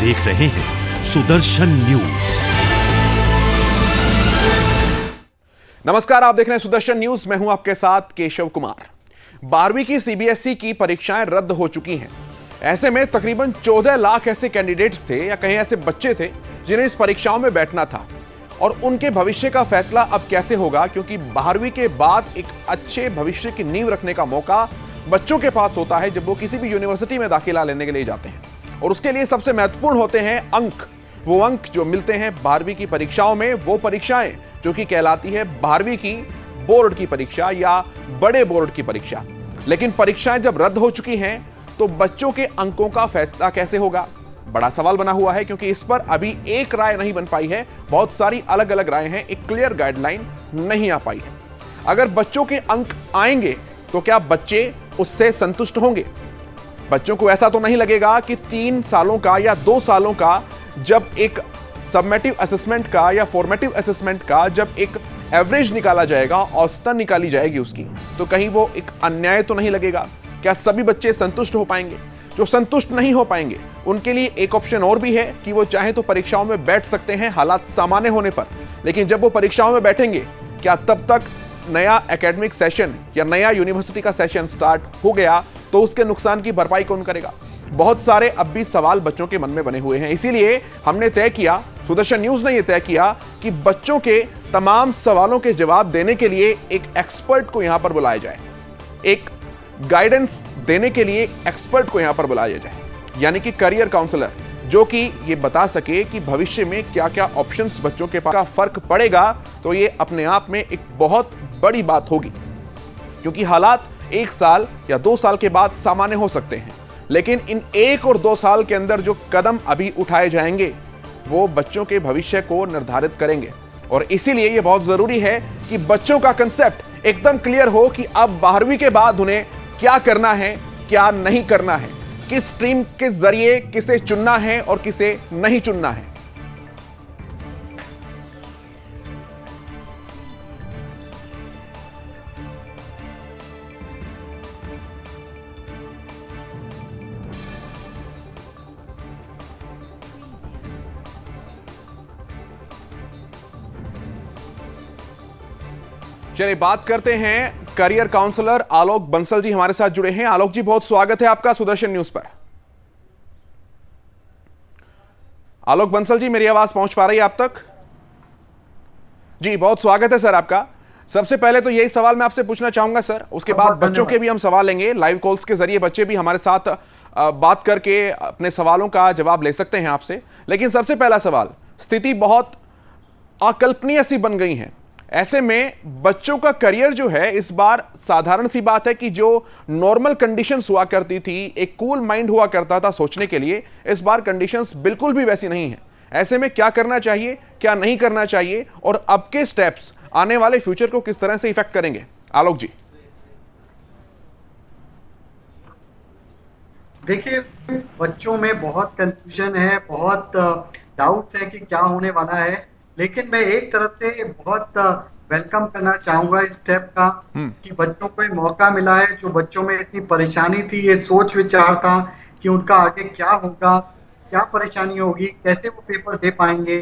देख रहे हैं सुदर्शन न्यूज। नमस्कार, आप देख रहे हैं सुदर्शन न्यूज। मैं हूं आपके साथ केशव कुमार। 12वीं की सीबीएसई की परीक्षाएं रद्द हो चुकी हैं। ऐसे में तकरीबन 14 लाख ऐसे कैंडिडेट्स थे या कहीं ऐसे बच्चे थे जिन्हें इस परीक्षाओं में बैठना था, और उनके भविष्य का फैसला अब कैसे होगा, क्योंकि 12वीं के बाद एक अच्छे भविष्य की नींव रखने का मौका बच्चों के पास होता है जब वो किसी भी यूनिवर्सिटी में दाखिला लेने के लिए जाते हैं। और उसके लिए सबसे महत्वपूर्ण होते हैं अंक। वो अंक जो मिलते हैं 12वीं की परीक्षाओं में, वो परीक्षाएं जो कि कहलाती है 12वीं की बोर्ड की परीक्षा या बड़े बोर्ड की परीक्षा। लेकिन परीक्षाएं जब रद्द हो चुकी हैं तो बच्चों के अंकों का फैसला कैसे होगा, बड़ा सवाल बना हुआ है, क्योंकि इस पर अभी एक राय नहीं बन पाई है। बहुत सारी अलग अलग राय हैं, एक क्लियर गाइडलाइन नहीं आ पाई है। अगर बच्चों के अंक आएंगे तो क्या बच्चे उससे संतुष्ट होंगे? बच्चों को ऐसा तो नहीं लगेगा कि 3 सालों का या 2 सालों का जब एक सबमेटिव असेसमेंट का या फॉर्मेटिव असेसमेंट का जब एक एवरेज निकाला जाएगा, औसतन निकाली जाएगी उसकी, तो कहीं वो एक अन्याय तो नहीं लगेगा? क्या सभी बच्चे संतुष्ट हो पाएंगे? जो संतुष्ट नहीं हो पाएंगे उनके लिए एक ऑप्शन और भी है कि वो चाहे तो परीक्षाओं में बैठ सकते हैं हालात सामान्य होने पर। लेकिन जब वो परीक्षाओं में बैठेंगे, क्या तब तक नया एकेडमिक सेशन या नया यूनिवर्सिटी का सेशन स्टार्ट हो गया तो उसके नुकसान की भरपाई कौन करेगा? बहुत सारे अब भी सवाल बच्चों के मन में बने हुए हैं। इसीलिए हमने तय किया, सुदर्शन न्यूज ने यह तय किया कि बच्चों के तमाम सवालों के जवाब देने के लिए एक एक्सपर्ट को यहां पर बुलाया जाए, एक गाइडेंस देने के लिए एक्सपर्ट को यहां पर बुलाया जाए, यानी कि करियर काउंसलर, जो कि ये बता सके कि भविष्य में क्या क्या ऑप्शंस बच्चों के पास का फर्क पड़ेगा। तो ये अपने आप में एक बहुत बड़ी बात होगी, क्योंकि हालात 1 साल या 2 साल के बाद सामान्य हो सकते हैं, लेकिन इन 1 और 2 साल के अंदर जो कदम अभी उठाए जाएंगे वो बच्चों के भविष्य को निर्धारित करेंगे। और इसीलिए यह बहुत जरूरी है कि बच्चों का कंसेप्ट एकदम क्लियर हो कि अब 12वीं के बाद उन्हें क्या करना है, क्या नहीं करना है, किस स्ट्रीम के जरिए किसे चुनना है और किसे नहीं चुनना है। चलिए बात करते हैं, करियर काउंसलर आलोक बंसल जी हमारे साथ जुड़े हैं। आलोक जी, बहुत स्वागत है आपका सुदर्शन न्यूज पर। आलोक बंसल जी, मेरी आवाज पहुंच पा रही है आप तक? जी, बहुत स्वागत है सर आपका। सबसे पहले तो यही सवाल मैं आपसे पूछना चाहूंगा सर, उसके बाद बच्चों के भी हम सवाल लेंगे। लाइव कॉल्स के जरिए बच्चे भी हमारे साथ बात करके अपने सवालों का जवाब ले सकते हैं आपसे। लेकिन सबसे पहला सवाल, स्थिति बहुत अकल्पनीय सी बन गई है। ऐसे में बच्चों का करियर जो है, इस बार साधारण सी बात है कि जो नॉर्मल कंडीशंस हुआ करती थी, एक कूल माइंड हुआ करता था सोचने के लिए, इस बार कंडीशंस बिल्कुल भी वैसी नहीं है। ऐसे में क्या करना चाहिए, क्या नहीं करना चाहिए, और अब के स्टेप्स आने वाले फ्यूचर को किस तरह से इफेक्ट करेंगे? आलोक जी। देखिए, बच्चों में बहुत कंफ्यूजन है, बहुत डाउट्स है कि क्या होने वाला है। लेकिन मैं एक तरफ से बहुत वेलकम करना चाहूंगा इस स्टेप का कि बच्चों को एक मौका मिला है। जो बच्चों में इतनी परेशानी थी, ये सोच विचार था कि उनका आगे क्या होगा, क्या परेशानी होगी, कैसे वो पेपर दे पाएंगे।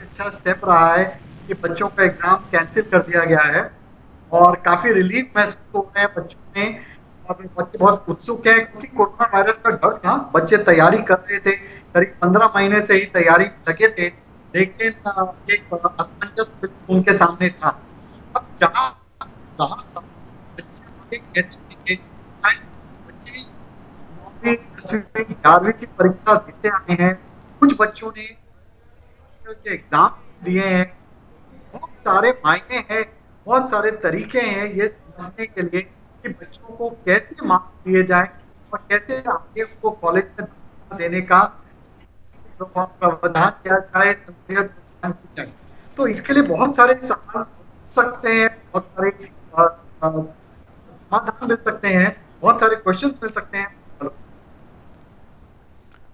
अच्छा स्टेप रहा है कि बच्चों का एग्जाम कैंसिल कर दिया गया है और काफी रिलीफ महसूस हो रहा है बच्चों में। और बच्चे बहुत उत्सुक हैं, क्योंकि कोरोना वायरस का डर था। बच्चे तैयारी कर रहे थे, करीब 15 महीने से ही तैयारी लगे थे, लेकिन एक असमंजस उनके सामने था। अब जहाँ बच्चे कैसे बच्चे 9वीं 10वीं 11वीं की परीक्षा देते आए हैं। कुछ बच्चों ने एग्जाम दिए हैं। बहुत सारे मायने हैं, बहुत सारे तरीके हैं ये समझने के लिए कि बच्चों को कैसे मार्क्स दिए जाए और कैसे आगे उनको कॉलेज में देने का प्रावधान किया जाए, प्रदान की जाए। तो इसके लिए बहुत सारे सवाल पूछ सकते हैं, बहुत सारे समाधान मिल सकते हैं, बहुत सारे क्वेश्चंस मिल सकते हैं।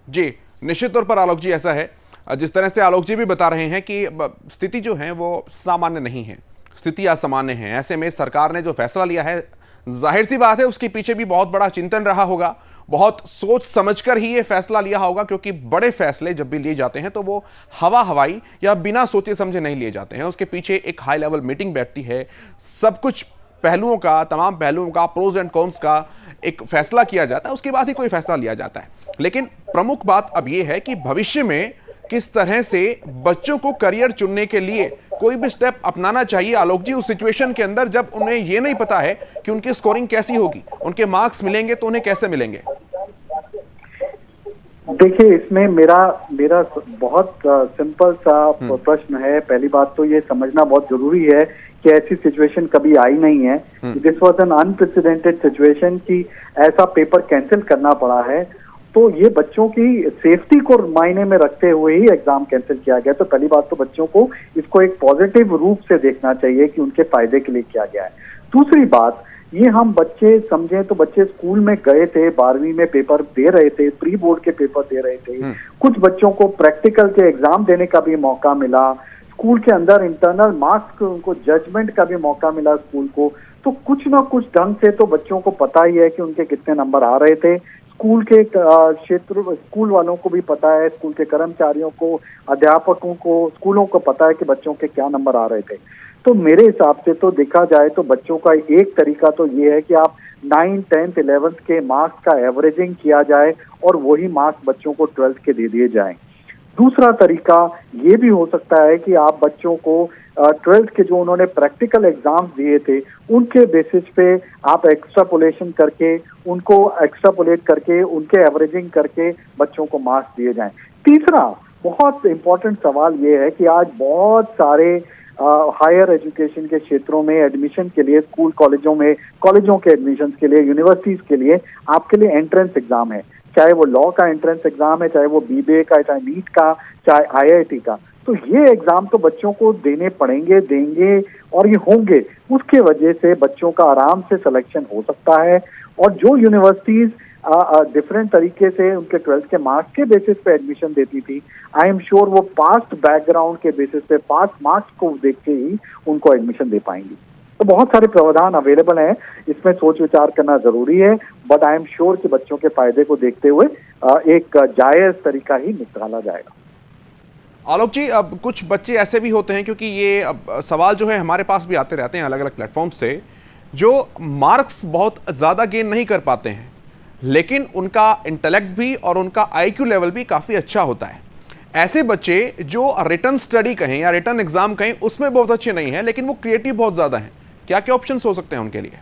जी, निश्चित तौर पर आलोक जी ऐसा है, जिस तरह से आलोक जी भी बता रहे हैं कि स्थिति जो है वो सामान्य नहीं है, स्थिति असामान्य है। ऐसे में सरकार ने जो फैसला लिया है, जाहिर सी बात है उसके पीछे भी बहुत बड़ा चिंतन रहा होगा बहुत सोच समझकर ही ये फैसला लिया होगा, क्योंकि बड़े फैसले जब भी लिए जाते हैं तो वो हवाई या बिना सोचे समझे नहीं लिए जाते हैं। उसके पीछे एक हाई लेवल मीटिंग बैठती है, सब कुछ पहलुओं का, तमाम पहलुओं का, प्रोज एंड कॉन्स का एक फैसला किया जाता है, उसके बाद ही कोई फैसला लिया जाता है। लेकिन प्रमुख बात अब यह है कि भविष्य में किस तरह से बच्चों को करियर चुनने के लिए कोई भी स्टेप अपनाना चाहिए आलोक जी, उस सिचुएशन के अंदर जब उन्हें यह नहीं पता है कि उनकी स्कोरिंग कैसी होगी, उनके मार्क्स मिलेंगे तो उन्हें कैसे मिलेंगे। देखिए, इसमें मेरा बहुत सिंपल सा प्रश्न है। पहली बात तो ये समझना बहुत जरूरी है कि ऐसी सिचुएशन कभी आई नहीं है। This was an unprecedented situation कि ऐसा पेपर कैंसिल करना पड़ा है। तो ये बच्चों की सेफ्टी को मायने में रखते हुए ही एग्जाम कैंसिल किया गया। तो पहली बात तो बच्चों को इसको एक पॉजिटिव रूप से देखना चाहिए कि उनके फायदे के लिए किया गया है। दूसरी बात, ये हम बच्चे समझें तो बच्चे स्कूल में गए थे, 12वीं में पेपर दे रहे थे, प्री बोर्ड के पेपर दे रहे थे, कुछ बच्चों को प्रैक्टिकल के एग्जाम देने का भी मौका मिला, स्कूल के अंदर इंटरनल मार्क्स उनको जजमेंट का भी मौका मिला स्कूल को। तो कुछ ना कुछ ढंग से तो बच्चों को पता ही है कि उनके कितने नंबर आ रहे थे। स्कूल के क्षेत्र, स्कूल वालों को भी पता है, स्कूल के कर्मचारियों को, अध्यापकों को, स्कूलों को पता है कि बच्चों के क्या नंबर आ रहे थे। तो मेरे हिसाब से तो देखा जाए तो बच्चों का एक तरीका तो ये है कि आप 9, 10th, 11th के मार्क्स का एवरेजिंग किया जाए और वही मार्क्स बच्चों को 12th के दे दिए जाएं। दूसरा तरीका ये भी हो सकता है कि आप बच्चों को 12th के जो उन्होंने प्रैक्टिकल एग्जाम्स दिए थे उनके बेसिस पे आप एक्स्ट्रापोलेशन करके, उनको एक्स्ट्रापोलेट करके, उनके एवरेजिंग करके बच्चों को मार्क्स दिए जाएं। तीसरा बहुत इंपॉर्टेंट सवाल ये है कि आज बहुत सारे हायर एजुकेशन के क्षेत्रों में एडमिशन के लिए, स्कूल कॉलेजों के एडमिशन के लिए, यूनिवर्सिटीज के लिए आपके लिए एंट्रेंस एग्जाम है, चाहे वो लॉ का एंट्रेंस एग्जाम है, चाहे वो बीबीए का, चाहे नीट का, चाहे आईआईटी का। तो ये एग्जाम तो बच्चों को देने पड़ेंगे, देंगे और ये होंगे। उसके वजह से बच्चों का आराम से सिलेक्शन हो सकता है। और जो यूनिवर्सिटीज डिफरेंट तरीके से उनके 12th के मार्क्स के बेसिस पे एडमिशन देती थी, आई एम श्योर वो पास्ट बैकग्राउंड के बेसिस पे, पास्ट मार्क्स को देख के ही उनको एडमिशन दे पाएंगी। तो बहुत सारे प्रावधान अवेलेबल हैं, इसमें सोच विचार करना जरूरी है, बट आई एम श्योर कि बच्चों के फायदे को देखते हुए एक जायज तरीका ही निकाला जाएगा। आलोक जी, अब कुछ बच्चे ऐसे भी होते हैं, क्योंकि ये अब सवाल जो है हमारे पास भी आते रहते हैं अलग अलग प्लेटफॉर्म से, जो मार्क्स बहुत ज़्यादा गेन नहीं कर पाते हैं लेकिन उनका इंटेलेक्ट भी और उनका आईक्यू लेवल भी काफ़ी अच्छा होता है। ऐसे बच्चे जो रिटन स्टडी कहें या रिटन एग्जाम कहें उसमें बहुत अच्छे नहीं हैं लेकिन वो क्रिएटिव बहुत ज़्यादा हैं, क्या क्या ऑप्शंस हो सकते हैं उनके लिए?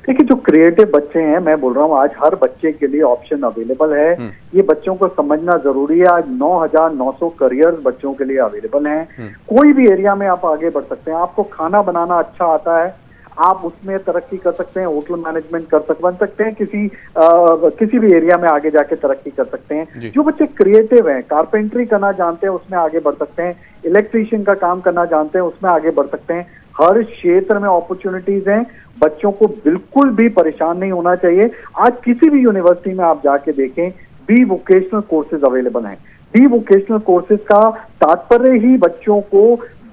देखिए, जो क्रिएटिव बच्चे हैं, मैं बोल रहा हूँ आज हर बच्चे के लिए ऑप्शन अवेलेबल है। ये बच्चों को समझना जरूरी है। आज 9,900 करियर्स बच्चों के लिए अवेलेबल हैं। कोई भी एरिया में आप आगे बढ़ सकते हैं। आपको खाना बनाना अच्छा आता है, आप उसमें तरक्की कर सकते हैं, होटल मैनेजमेंट बन सकते हैं, किसी भी एरिया में आगे जाके तरक्की कर सकते हैं। जो बच्चे क्रिएटिव हैं, कारपेंटरी करना जानते हैं, उसमें आगे बढ़ सकते हैं, इलेक्ट्रीशियन का काम करना जानते हैं, उसमें आगे बढ़ सकते हैं। हर क्षेत्र में अपॉर्चुनिटीज हैं। बच्चों को बिल्कुल भी परेशान नहीं होना चाहिए। आज किसी भी यूनिवर्सिटी में आप जाके देखें, बी वोकेशनल कोर्सेज अवेलेबल हैं। बी वोकेशनल कोर्सेज का तात्पर्य ही बच्चों को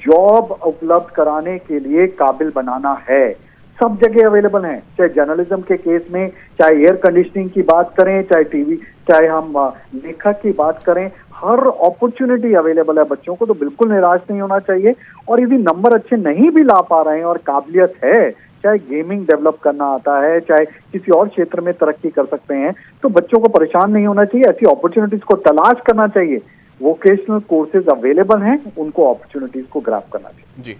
जॉब उपलब्ध कराने के लिए काबिल बनाना है। सब जगह अवेलेबल हैं, चाहे जर्नलिज्म के केस में, चाहे एयर कंडीशनिंग की बात करें, चाहे टीवी, चाहे हम लेखक की बात करें, हर अपॉर्चुनिटी अवेलेबल है बच्चों को। तो बिल्कुल निराश नहीं होना चाहिए। और यदि नंबर अच्छे नहीं भी ला पा रहे हैं और काबिलियत है, चाहे गेमिंग डेवलप करना आता है, चाहे किसी और क्षेत्र में तरक्की कर सकते हैं, तो बच्चों को परेशान नहीं होना चाहिए। ऐसी अपॉर्चुनिटीज को तलाश करना चाहिए। वोकेशनल कोर्सेज अवेलेबल हैं, उनको अपॉर्चुनिटीज को ग्रैब करना चाहिए। जी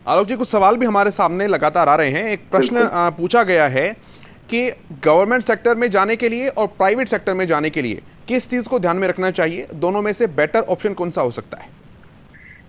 आलोक जी, कुछ सवाल भी हमारे सामने लगातार आ रहे हैं। एक प्रश्न पूछा गया है कि गवर्नमेंट सेक्टर में जाने के लिए और प्राइवेट सेक्टर में जाने के लिए किस चीज को ध्यान में रखना चाहिए, दोनों में से बेटर ऑप्शन कौन सा हो सकता है?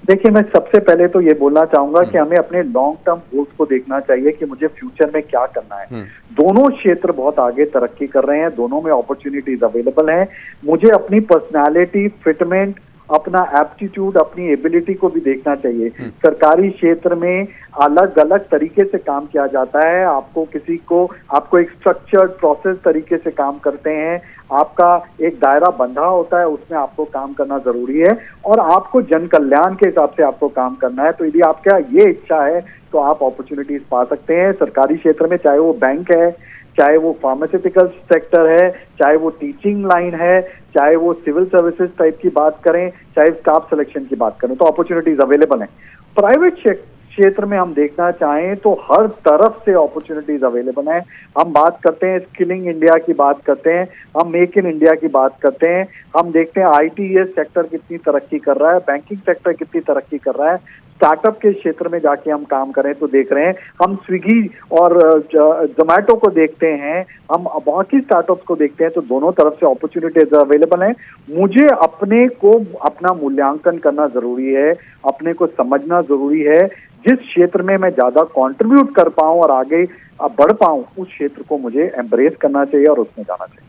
देखिए, मैं सबसे पहले तो ये बोलना चाहूंगा कि हमें अपने लॉन्ग टर्म गोल्स को देखना चाहिए कि मुझे फ्यूचर में क्या करना है। दोनों क्षेत्र बहुत आगे तरक्की कर रहे हैं, दोनों में अपॉर्चुनिटीज अवेलेबल हैं। मुझे अपनी पर्सनालिटी, फिटमेंट, अपना एप्टीट्यूड, अपनी एबिलिटी को भी देखना चाहिए। सरकारी क्षेत्र में अलग अलग तरीके से काम किया जाता है। आपको एक स्ट्रक्चर्ड प्रोसेस तरीके से काम करते हैं। आपका एक दायरा बंधा होता है, उसमें आपको काम करना जरूरी है और आपको जन कल्याण के हिसाब से आपको काम करना है। तो यदि आपका ये इच्छा है तो आप अपॉर्चुनिटीज पा सकते हैं सरकारी क्षेत्र में, चाहे वो बैंक है, चाहे वो फार्मास्यूटिकल सेक्टर है, चाहे वो टीचिंग लाइन है, चाहे वो सिविल सर्विसेज टाइप की बात करें, चाहे स्टाफ सिलेक्शन की बात करें, तो अपॉर्चुनिटीज अवेलेबल हैं। प्राइवेट क्षेत्र में हम देखना चाहें तो हर तरफ से अपॉर्चुनिटीज अवेलेबल हैं। हम बात करते हैं स्किलिंग इंडिया की बात करते हैं, हम मेक इन इंडिया की बात करते हैं, हम देखते हैं ITES सेक्टर कितनी तरक्की कर रहा है, बैंकिंग सेक्टर कितनी तरक्की कर रहा है, स्टार्टअप के क्षेत्र में जाके हम काम करें तो देख रहे हैं, हम स्विगी और जोमैटो को देखते हैं, हम बाकी स्टार्टअप्स को देखते हैं, तो दोनों तरफ से अपॉर्चुनिटीज अवेलेबल हैं। मुझे अपने को अपना मूल्यांकन करना जरूरी है, अपने को समझना जरूरी है, जिस क्षेत्र में मैं ज्यादा कंट्रीब्यूट कर पाऊं और आगे बढ़ पाऊं, उस क्षेत्र को मुझे एम्ब्रेस करना चाहिए और उसमें जाना चाहिए।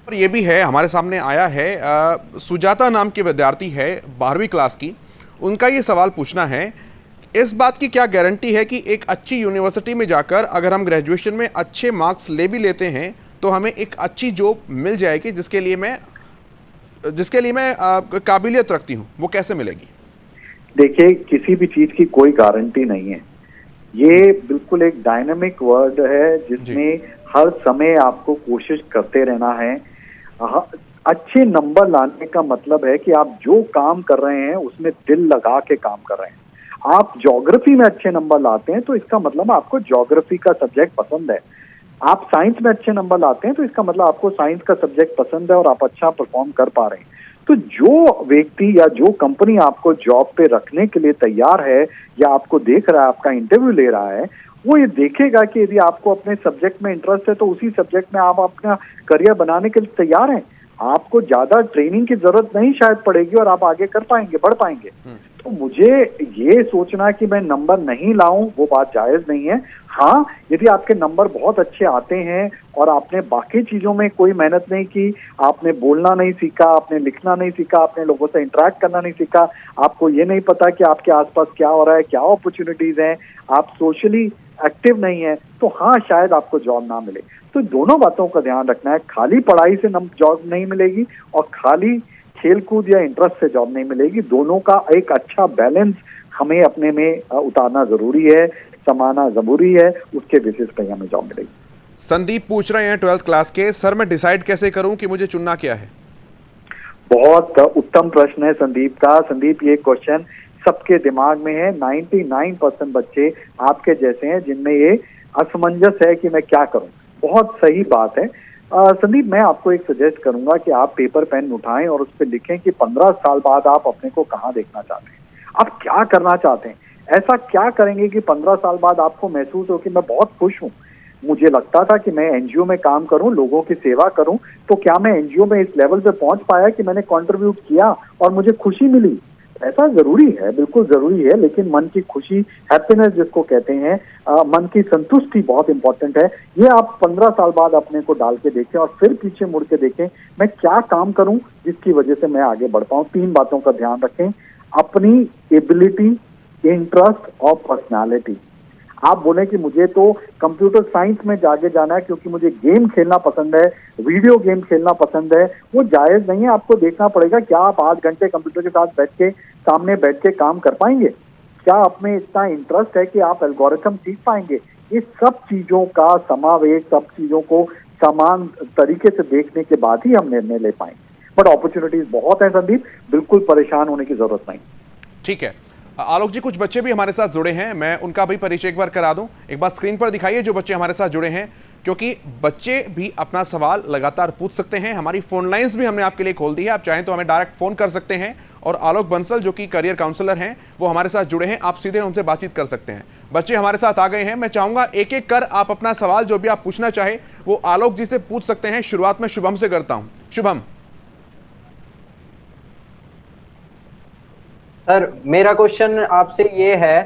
और ये भी है, हमारे सामने आया है सुजाता नाम की विद्यार्थी है 12वीं क्लास की। उनका ये सवाल पूछना है, इस बात की क्या गारंटी है कि एक अच्छी यूनिवर्सिटी में जाकर अगर हम ग्रेजुएशन में अच्छे मार्क्स ले भी लेते हैं तो हमें एक अच्छी जॉब मिल जाएगी जिसके लिए मैं काबिलियत रखती हूँ, वो कैसे मिलेगी? देखिए, किसी भी चीज की कोई गारंटी नहीं है। ये बिल्कुल एक डायनामिक वर्ड है जिसमें हर समय आपको कोशिश करते रहना है। अच्छे नंबर लाने का मतलब है कि आप जो काम कर रहे हैं उसमें दिल लगा के काम कर रहे हैं। आप ज्योग्राफी में अच्छे नंबर लाते हैं तो इसका मतलब आपको ज्योग्राफी का सब्जेक्ट पसंद है। आप साइंस में अच्छे नंबर लाते हैं तो इसका मतलब आपको साइंस का सब्जेक्ट पसंद है और आप अच्छा परफॉर्म कर पा रहे हैं। तो जो व्यक्ति या जो कंपनी आपको जॉब पे रखने के लिए तैयार है या आपको देख रहा है, आपका इंटरव्यू ले रहा है, वो ये देखेगा कि यदि आपको अपने सब्जेक्ट में इंटरेस्ट है तो उसी सब्जेक्ट में आप अपना करियर बनाने के लिए तैयार हैं। आपको ज्यादा ट्रेनिंग की जरूरत नहीं शायद पड़ेगी और आप आगे कर पाएंगे, बढ़ पाएंगे। तो मुझे ये सोचना कि मैं नंबर नहीं लाऊं, वो बात जायज नहीं है। हाँ, यदि आपके नंबर बहुत अच्छे आते हैं और आपने बाकी चीजों में कोई मेहनत नहीं की, आपने बोलना नहीं सीखा, आपने लिखना नहीं सीखा, आपने लोगों से इंटरेक्ट करना नहीं सीखा, आपको ये नहीं पता कि आपके आसपास क्या हो रहा है, क्या अपॉर्चुनिटीज हैं, आप सोशली एक्टिव नहीं है, तो हाँ, शायद आपको जॉब ना मिले। तो दोनों बातों का ध्यान रखना है। खाली पढ़ाई से जॉब नहीं मिलेगी और खाली खेलकूद या इंटरेस्ट से जॉब नहीं मिलेगी। दोनों का एक अच्छा बैलेंस हमें अपने में उतारना जरूरी है, समाना जरूरी है, उसके बेसिस पर हमें जॉब मिलेगी। संदीप पूछ रहे हैं 12th क्लास के, सर मैं डिसाइड कैसे करूं कि मुझे चुनना क्या है? बहुत उत्तम प्रश्न है संदीप का। संदीप, ये क्वेश्चन सबके दिमाग में है। 99% बच्चे आपके जैसे हैं जिनमें ये असमंजस है कि मैं क्या करूं। बहुत सही बात है। संदीप, मैं आपको एक सजेस्ट करूंगा कि आप पेपर पेन उठाएं और उस पर लिखें कि 15 साल बाद आप अपने को कहाँ देखना चाहते हैं, आप क्या करना चाहते हैं। ऐसा क्या करेंगे कि 15 साल बाद आपको महसूस हो कि मैं बहुत खुश हूँ, मुझे लगता था कि मैं एनजीओ में काम करूं, लोगों की सेवा करूं, तो क्या मैं एनजीओ में इस लेवल पे पहुंच पाया कि मैंने कंट्रीब्यूट किया और मुझे खुशी मिली। ऐसा जरूरी है, बिल्कुल जरूरी है, लेकिन मन की खुशी, हैप्पीनेस जिसको कहते हैं, मन की संतुष्टि बहुत इंपॉर्टेंट है। ये आप 15 साल बाद अपने को डाल के देखें और फिर पीछे मुड़ के देखें, मैं क्या काम करूं जिसकी वजह से मैं आगे बढ़ पाऊं। 3 बातों का ध्यान रखें, अपनी एबिलिटी, इंटरेस्ट और पर्सनालिटी। आप बोले कि मुझे तो कंप्यूटर साइंस में जाके जाना है क्योंकि मुझे गेम खेलना पसंद है, वीडियो गेम खेलना पसंद है, वो जायज नहीं है। आपको देखना पड़ेगा क्या आप 8 घंटे कंप्यूटर के साथ बैठ के, सामने बैठ के काम कर पाएंगे, क्या आप में इतना इंटरेस्ट है कि आप एल्गोरिथम सीख पाएंगे। ये सब चीजों का समावेश, सब चीजों को समान तरीके से देखने के बाद ही हम निर्णय ले पाएंगे। बट अपॉर्चुनिटीज बहुत है संदीप, बिल्कुल परेशान होने की जरूरत नहीं। ठीक है आलोक जी, कुछ बच्चे भी हमारे साथ जुड़े हैं, मैं उनका भी परिचय एक बार करा दूं। एक बार स्क्रीन पर दिखाइए जो बच्चे हमारे साथ जुड़े हैं, क्योंकि बच्चे भी अपना सवाल लगातार पूछ सकते हैं। हमारी फोन लाइंस भी हमने आपके लिए खोल दी है, आप चाहें तो हमें डायरेक्ट फोन कर सकते हैं। और आलोक बंसल जो कि करियर काउंसलर हैं, वो हमारे साथ जुड़े हैं, आप सीधे उनसे बातचीत कर सकते हैं। बच्चे हमारे साथ आ गए हैं, मैं चाहूंगा एक एक कर आप अपना सवाल जो भी आप पूछना चाहे वो आलोक जी से पूछ सकते हैं। शुरुआत में शुभम से करता हूं। शुभम। सर, मेरा क्वेश्चन आपसे ये है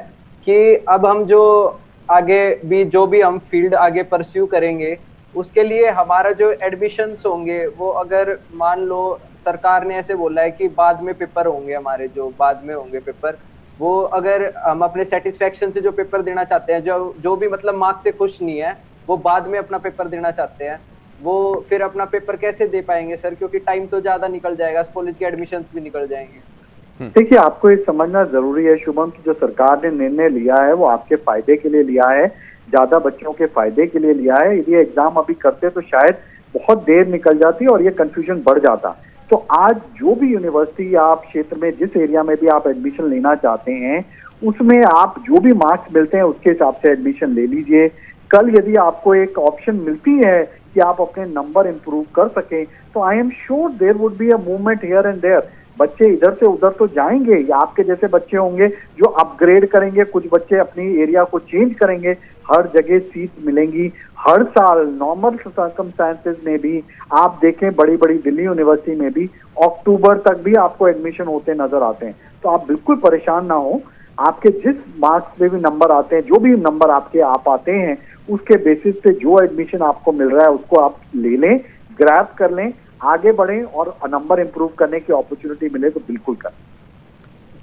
कि अब हम जो भी हम फील्ड आगे परस्यू करेंगे, उसके लिए हमारा जो एडमिशन्स होंगे, वो अगर मान लो सरकार ने ऐसे बोला है कि बाद में पेपर होंगे, हमारे जो बाद में होंगे पेपर, वो अगर हम अपने सेटिस्फेक्शन से जो पेपर देना चाहते हैं, जो भी मतलब मार्क्स से खुश नहीं है, वो बाद में अपना पेपर देना चाहते हैं, वो फिर अपना पेपर कैसे दे पाएंगे सर? क्योंकि टाइम तो ज्यादा निकल जाएगा, कॉलेज के एडमिशन्स भी निकल जाएंगे। देखिए, आपको ये समझना जरूरी है शुभम की जो सरकार ने निर्णय लिया है वो आपके फायदे के लिए लिया है, ज्यादा बच्चों के फायदे के लिए लिया है। यदि एग्जाम अभी करते तो शायद बहुत देर निकल जाती और ये कंफ्यूजन बढ़ जाता। तो आज जो भी यूनिवर्सिटी आप क्षेत्र में जिस एरिया में भी आप एडमिशन लेना चाहते हैं उसमें आप जो भी मार्क्स मिलते हैं उसके हिसाब से एडमिशन ले लीजिए। कल यदि आपको एक ऑप्शन मिलती है कि आप अपने नंबर इंप्रूव कर सकें तो I am sure there would be a movement here and there. बच्चे इधर से उधर तो जाएंगे, या आपके जैसे बच्चे होंगे जो अपग्रेड करेंगे, कुछ बच्चे अपनी एरिया को चेंज करेंगे, हर जगह सीट मिलेंगी। हर साल नॉर्मल सर्कमस्टांसेस में भी आप देखें बड़ी बड़ी दिल्ली यूनिवर्सिटी में भी अक्टूबर तक भी आपको एडमिशन होते नजर आते हैं। तो आप बिल्कुल परेशान ना हो, आपके जिस मार्क्स में भी नंबर आते हैं, जो भी नंबर आपके आप आते हैं उसके बेसिस पे जो एडमिशन आपको मिल रहा है उसको आप ले लें, ग्रैब कर लें, आगे बढ़ें और नंबर इंप्रूव करने की अपॉर्चुनिटी मिले तो बिल्कुल करें।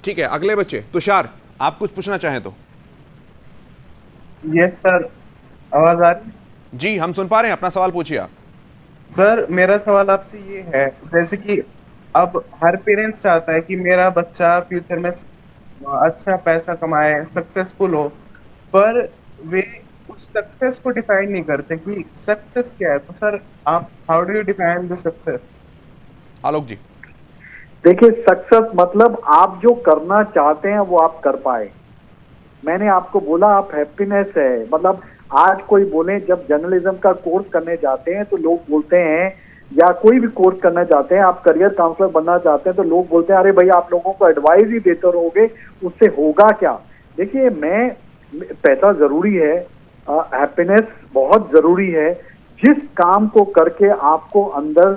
ठीक है, अगले बच्चे तुषार, आप कुछ पूछना चाहें तो। यस सर, आवाज आ रही? जी, हम सुन पा रहे हैं, अपना सवाल पूछिए आप। सर मेरा सवाल आपसे ये है, जैसे कि अब हर पेरेंट्स चाहता है कि मेरा बच्चा फ्यूचर में अच्छा पैसा कमाए, सक्सेसफुल हो, पर वे उस सक्सेस को डिफाइन नहीं करते कि सक्सेस क्या है। तो सर आप how do you define the success? Alok ji. देखिए, सक्सेस मतलब आप जो करना चाहते हैं वो आप कर पाए। मैंने आपको बोला आप हैप्पीनेस है, मतलब आज कोई बोले जब जर्नलिज्म का कोर्स करने जाते हैं तो लोग बोलते हैं, या कोई भी कोर्स करना चाहते हैं, आप करियर काउंसलर बनना चाहते हैं तो लोग बोलते हैं अरे भाई आप लोगों को एडवाइस ही देते रहोगे, उससे होगा क्या। देखिए, पैसा जरूरी है, हैप्पीनेस बहुत जरूरी है। जिस काम को करके आपको अंदर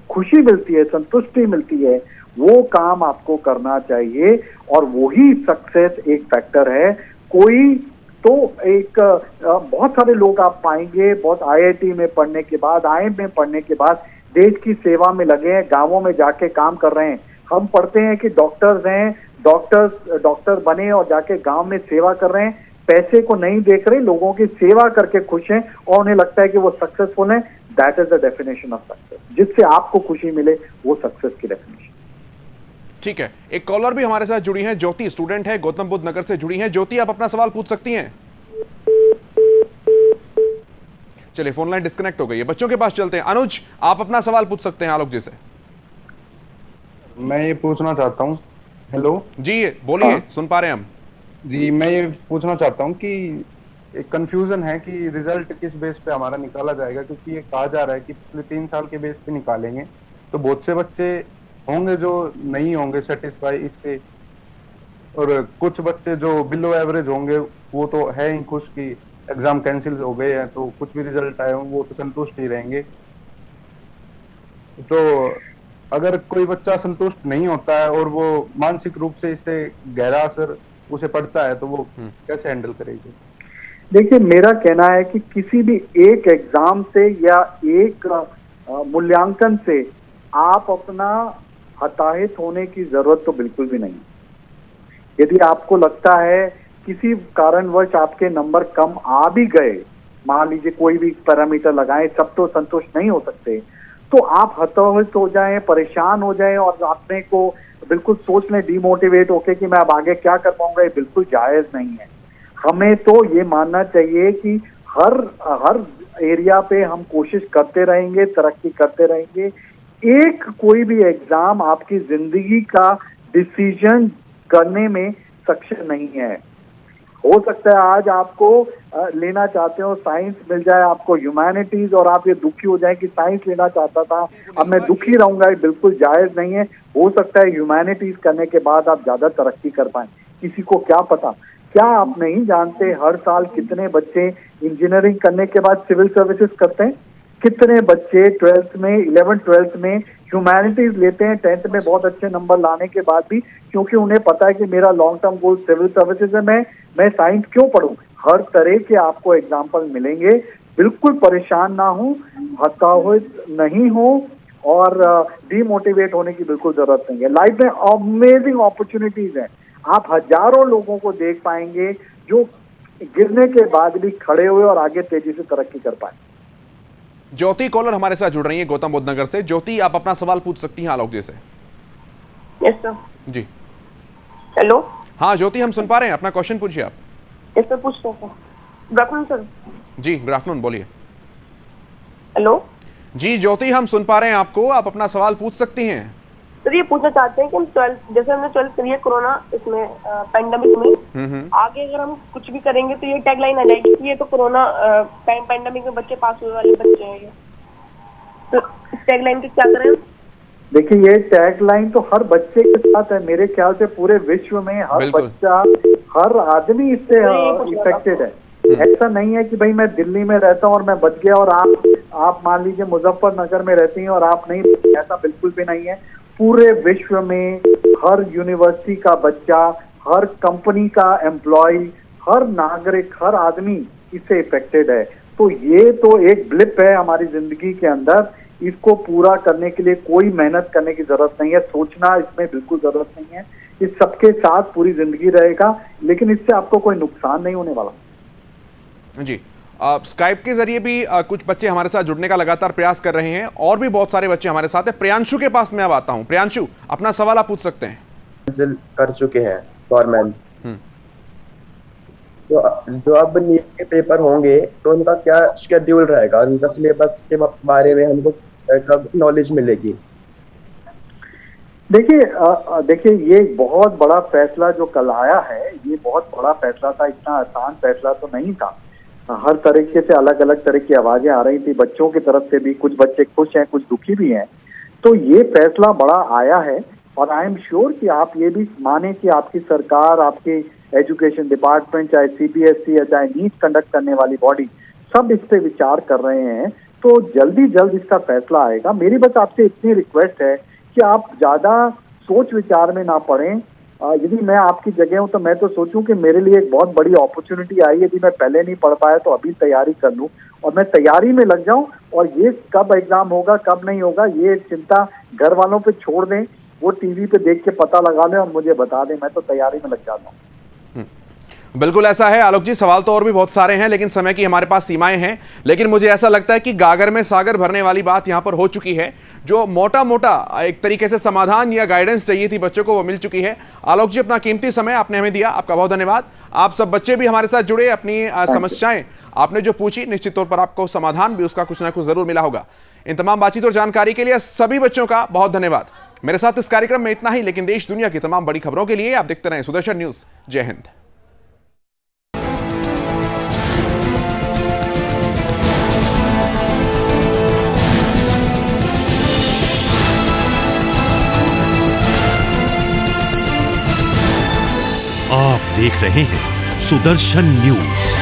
खुशी मिलती है, संतुष्टि मिलती है, वो काम आपको करना चाहिए और वही सक्सेस एक फैक्टर है। कोई तो एक बहुत सारे लोग आप पाएंगे बहुत आईआईटी में पढ़ने के बाद, आईएम में पढ़ने के बाद देश की सेवा में लगे हैं, गांवों में जाके काम कर रहे हैं। हम पढ़ते हैं कि डॉक्टर्स हैं, डॉक्टर बने और जाके गांव में सेवा कर रहे हैं, पैसे को नहीं देख रहे, लोगों की सेवा करके खुश हैं और उन्हें लगता है कि वो सक्सेसफुल हैं। That is the definition of success. जिससे आपको खुशी मिले वो सक्सेस की डेफिनेशन। ठीक है, एक कॉलर भी हमारे साथ जुड़ी हैं, ज्योति, स्टूडेंट है, गौतम बुद्ध नगर से जुड़ी हैं। ज्योति, आप अपना सवाल पूछ सकती हैं। चलिए, फोन लाइन डिस्कनेक्ट हो गई है, बच्चों के पास चलते हैं। अनुज, आप अपना सवाल पूछ सकते हैं आलोक जी से। मैं ये पूछना चाहता हूँ। हेलो जी बोलिए, सुन पा रहे हैं हम। जी, मैं ये पूछना चाहता हूँ कि एक कंफ्यूजन है कि रिजल्ट किस बेस पे हमारा निकाला जाएगा, क्योंकि ये कहा जा रहा है कि पिछले 3 साल के बेस पे निकालेंगे, तो बहुत से बच्चे होंगे जो नहीं होंगे सेटिस्फाई इससे, और कुछ बच्चे जो बिलो एवरेज होंगे वो तो है ही खुश कि एग्जाम कैंसिल हो गए हैं, तो कुछ भी रिजल्ट आए वो तो संतुष्ट ही रहेंगे। तो अगर कोई बच्चा संतुष्ट नहीं होता है और वो मानसिक रूप से इससे गहरा असर उसे पड़ता है, तो वो कैसे हैंडल करेगी? देखिए, मेरा कहना है कि किसी भी एक एग्जाम से या एक मूल्यांकन से आप अपना हताहित होने की जरूरत तो बिल्कुल भी नहीं। यदि आपको लगता है किसी कारणवश आपके नंबर कम आ भी गए, मान लीजिए कोई भी पैरामीटर लगाएं, सब तो संतुष्ट नहीं हो सकते, तो आप हताहत हो जाएं, परेशान हो जाएं और अपने को बिल्कुल सोच लें डीमोटिवेट होके कि मैं अब आगे क्या कर पाऊंगा, ये बिल्कुल जायज नहीं है। हमें तो ये मानना चाहिए कि हर एरिया पे हम कोशिश करते रहेंगे, तरक्की करते रहेंगे। एक कोई भी एग्जाम आपकी जिंदगी का डिसीजन करने में सक्षम नहीं है। हो सकता है आज आपको लेना चाहते हो साइंस मिल जाए, आपको ह्यूमैनिटीज, और आप ये दुखी हो जाए कि साइंस लेना चाहता था अब मैं दुखी रहूंगा, ये बिल्कुल जायज नहीं है। हो सकता है ह्यूमैनिटीज करने के बाद आप ज्यादा तरक्की कर पाए, किसी को क्या पता। क्या आप नहीं जानते हर साल कितने बच्चे इंजीनियरिंग करने के बाद सिविल सर्विसेज करते हैं? कितने बच्चे 12th में 11th 12th में ह्यूमैनिटीज लेते हैं 10th में बहुत अच्छे नंबर लाने के बाद भी, क्योंकि उन्हें पता है कि मेरा long term goal civil services है, मैं साइंस क्यों पढूं। हर तरह के आपको एग्जाम्पल मिलेंगे, बिल्कुल परेशान ना हो, हताहत नहीं हो और डीमोटिवेट होने की बिल्कुल जरूरत नहीं है। लाइफ में अमेजिंग अपॉर्चुनिटीज हैं, आप हजारों लोगों को देख पाएंगे जो गिरने के बाद भी खड़े हुए और आगे तेजी से तरक्की कर पाए। ज्योति कॉलर हमारे साथ जुड़ रही है गौतम बुद्ध नगर से। ज्योति, आप अपना सवाल पूछ सकती हैं आलोक जी से। Yes sir. जी हेलो, हाँ ज्योति, हम सुन पा रहे हैं, अपना क्वेश्चन पूछिए आप। इस पे पूछ रहा था। Good afternoon sir. जी गुड आफ्टरनून, बोलिए। हेलो जी ज्योति, हम सुन पा रहे हैं आपको, आप अपना सवाल पूछ सकती हैं। सर, ये पूछना चाहते हैं कि हम 12 जैसे हमने 12 करी है कोरोना इसमें पैंडेमिक में, आगे अगर हम कुछ भी करेंगे तो ये टैगलाइन आ जाएगी कि ये तो कोरोना पैंडेमिक में बच्चे पास हुए वाले बच्चे हैं ये, तो इस टैगलाइन के क्या करें? देखिए, ये टैगलाइन तो हर बच्चे के साथ है, मेरे ख्याल से पूरे विश्व में हर बिल्कुल। बच्चा, हर आदमी इससे इफेक्टेड है। ऐसा नहीं है कि भाई मैं दिल्ली में रहता हूँ और मैं बच गया और आप मान लीजिए मुजफ्फरनगर में रहती हैं और आप नहीं, ऐसा बिल्कुल भी नहीं है। पूरे विश्व में हर यूनिवर्सिटी का बच्चा, हर कंपनी का एम्प्लॉय, हर नागरिक, हर आदमी इससे इफेक्टेड है। तो ये तो एक ब्लिप है हमारी जिंदगी के अंदर, इसको पूरा करने के लिए कोई मेहनत करने की जरूरत नहीं है, सोचना इसमें बिल्कुल जरूरत नहीं है। इस सबके साथ पूरी जिंदगी रहेगा, लेकिन इससे आपको कोई नुकसान नहीं होने वाला। जी, स्काइप के जरिए भी कुछ बच्चे हमारे साथ जुड़ने का लगातार प्रयास कर रहे हैं और भी बहुत सारे बच्चे हमारे साथ हैं। प्रियांशु के पास मैं अब आता हूं। प्रियांशु, अपना सवाल आप पूछ सकते हैं। कैंसिल कर चुके हैं गवर्नमेंट, तो जो अब नीट के पेपर होंगे तो उनका क्या शेड्यूल रहेगा, उनका सिलेबस के बारे में हमको कब नॉलेज मिलेगी? देखिए ये बहुत बड़ा फैसला जो कल आया है, ये बहुत बड़ा फैसला था, इतना आसान फैसला तो नहीं था। हर तरीके से अलग अलग तरह की आवाजें आ रही थी, बच्चों की तरफ से भी, कुछ बच्चे खुश हैं, कुछ दुखी भी हैं। तो ये फैसला बड़ा आया है और आई एम श्योर कि आप ये भी माने कि आपकी सरकार, आपके एजुकेशन डिपार्टमेंट, चाहे सीबीएसई या चाहे नीट कंडक्ट करने वाली बॉडी, सब इस पे विचार कर रहे हैं। तो जल्दी जल्द इसका फैसला आएगा। मेरी बस आपसे इतनी रिक्वेस्ट है कि आप ज्यादा सोच विचार में ना पड़ें। यदि मैं आपकी जगह हूं तो मैं तो सोचूं कि मेरे लिए एक बहुत बड़ी अपॉर्चुनिटी आई, यदि मैं पहले नहीं पढ़ पाया तो अभी तैयारी कर लूं और मैं तैयारी में लग जाऊं, और ये कब एग्जाम होगा कब नहीं होगा ये चिंता घर वालों पे छोड़ दें। वो टीवी पे देख के पता लगा लें और मुझे बता दें, मैं तो तैयारी में लग जाता हूँ। बिल्कुल ऐसा है आलोक जी, सवाल तो और भी बहुत सारे हैं लेकिन समय की हमारे पास सीमाएं हैं। लेकिन मुझे ऐसा लगता है कि गागर में सागर भरने वाली बात यहां पर हो चुकी है। जो मोटा मोटा एक तरीके से समाधान या गाइडेंस चाहिए थी बच्चों को, वो मिल चुकी है। आलोक जी, अपना कीमती समय आपने हमें दिया, आपका बहुत धन्यवाद। आप सब बच्चे भी हमारे साथ जुड़े, अपनी समस्याएं आपने जो पूछी, निश्चित तौर पर आपको समाधान भी उसका कुछ ना कुछ जरूर मिला होगा। इन तमाम बातचीत और जानकारी के लिए सभी बच्चों का बहुत धन्यवाद। मेरे साथ इस कार्यक्रम में इतना ही, लेकिन देश दुनिया की तमाम बड़ी खबरों के लिए आप देखते रहें सुदर्शन न्यूज। जय हिंद। आप देख रहे हैं सुदर्शन न्यूज।